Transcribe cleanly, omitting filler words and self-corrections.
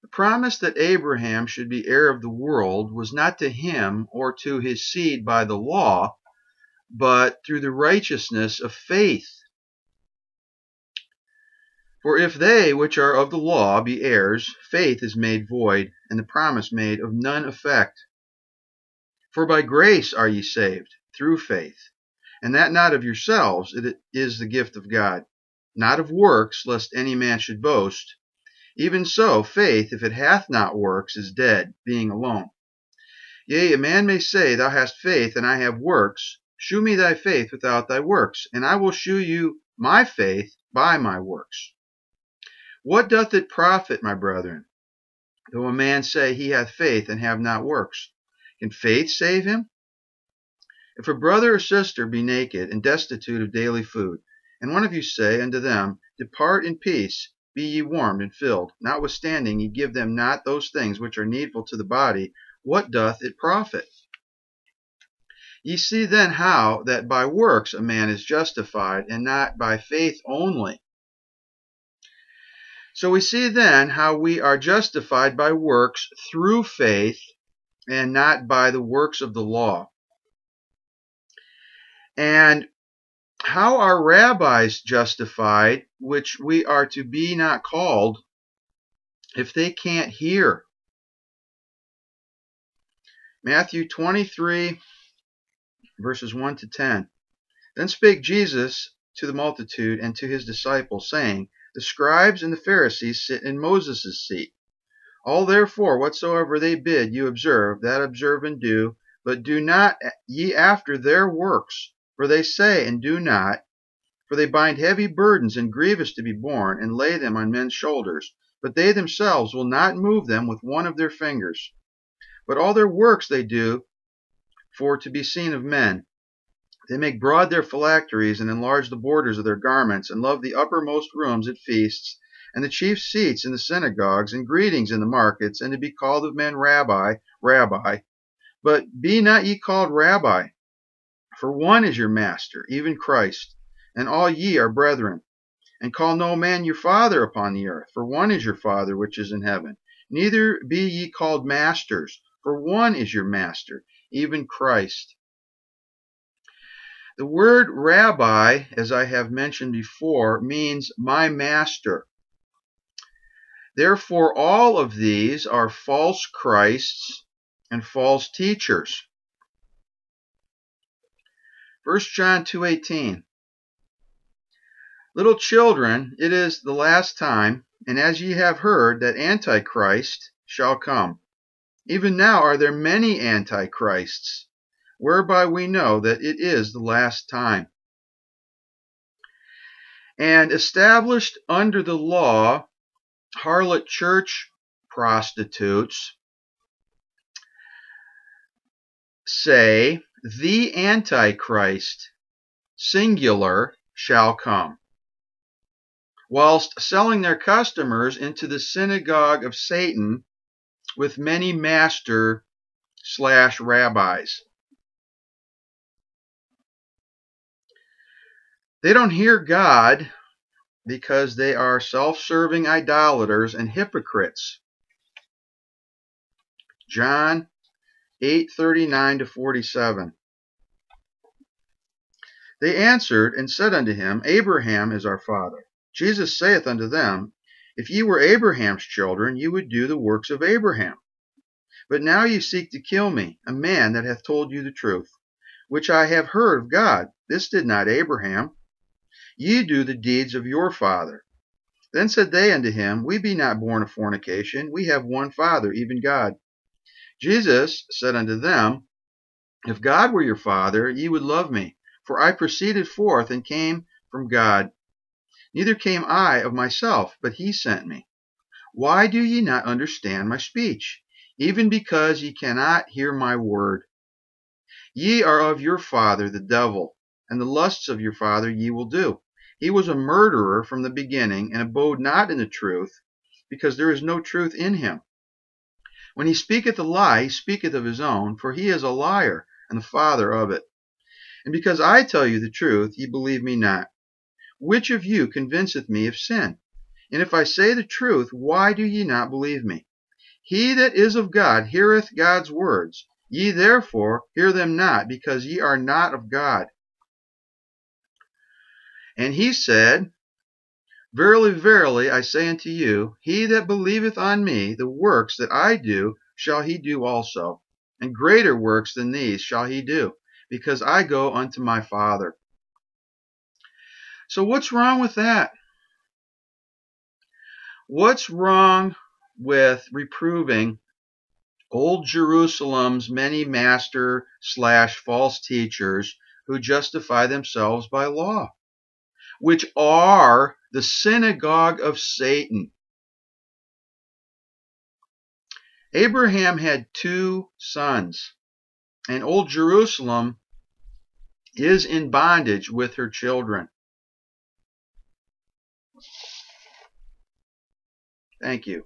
The promise that Abraham should be heir of the world was not to him or to his seed by the law, but through the righteousness of faith. For if they which are of the law be heirs, faith is made void, and the promise made of none effect. For by grace are ye saved, through faith, and that not of yourselves, it is the gift of God, not of works, lest any man should boast. Even so, faith, if it hath not works, is dead, being alone. Yea, a man may say, Thou hast faith, and I have works. Shew me thy faith without thy works, and I will shew you my faith by my works. What doth it profit, my brethren, though a man say he hath faith and have not works? Can faith save him? If a brother or sister be naked and destitute of daily food, and one of you say unto them, Depart in peace, be ye warmed and filled, notwithstanding ye give them not those things which are needful to the body, what doth it profit? Ye see then how that by works a man is justified, and not by faith only. So we see then how we are justified by works through faith, and not by the works of the law. And how are rabbis justified, which we are to be not called, if they can't hear? Matthew 23, verses 1 to 10. Then spake Jesus to the multitude and to his disciples, saying, The scribes and the Pharisees sit in Moses' seat. All therefore whatsoever they bid you observe, that observe and do, but do not ye after their works. For they say and do not, for they bind heavy burdens and grievous to be borne, and lay them on men's shoulders, but they themselves will not move them with one of their fingers. But all their works they do for to be seen of men. They make broad their phylacteries, and enlarge the borders of their garments, and love the uppermost rooms at feasts, and the chief seats in the synagogues, and greetings in the markets, and to be called of men Rabbi, Rabbi. But be not ye called Rabbi, for one is your master, even Christ, and all ye are brethren. And call no man your father upon the earth, for one is your Father which is in heaven. Neither be ye called masters, for one is your master, even Christ. The word rabbi, as I have mentioned before, means my master. Therefore, all of these are false Christs and false teachers. 1 John 2:18. Little children, it is the last time, and as ye have heard that Antichrist shall come. Even now are there many Antichrists, whereby we know that it is the last time. And established under the law, harlot church prostitutes say, the Antichrist, singular, shall come, whilst selling their customers into the synagogue of Satan with many master/rabbis. They don't hear God because they are self-serving idolaters and hypocrites. John 8:39-47. They answered and said unto him, Abraham is our father. Jesus saith unto them, If ye were Abraham's children, ye would do the works of Abraham. But now ye seek to kill me, a man that hath told you the truth, which I have heard of God. This did not Abraham. Ye do the deeds of your father. Then said they unto him, We be not born of fornication, we have one Father, even God. Jesus said unto them, If God were your Father, ye would love me, for I proceeded forth and came from God. Neither came I of myself, but he sent me. Why do ye not understand my speech? Even because ye cannot hear my word. Ye are of your father the devil, and the lusts of your father ye will do. He was a murderer from the beginning, and abode not in the truth, because there is no truth in him. When he speaketh a lie, he speaketh of his own, for he is a liar, and the father of it. And because I tell you the truth, ye believe me not. Which of you convinceth me of sin? And if I say the truth, why do ye not believe me? He that is of God heareth God's words. Ye therefore hear them not, because ye are not of God. And he said, Verily, verily, I say unto you, he that believeth on me, the works that I do shall he do also, and greater works than these shall he do, because I go unto my Father. So what's wrong with that? What's wrong with reproving Old Jerusalem's many master/false teachers who justify themselves by law, which are the synagogue of Satan? Abraham had 2 sons, and Old Jerusalem is in bondage with her children. Thank you.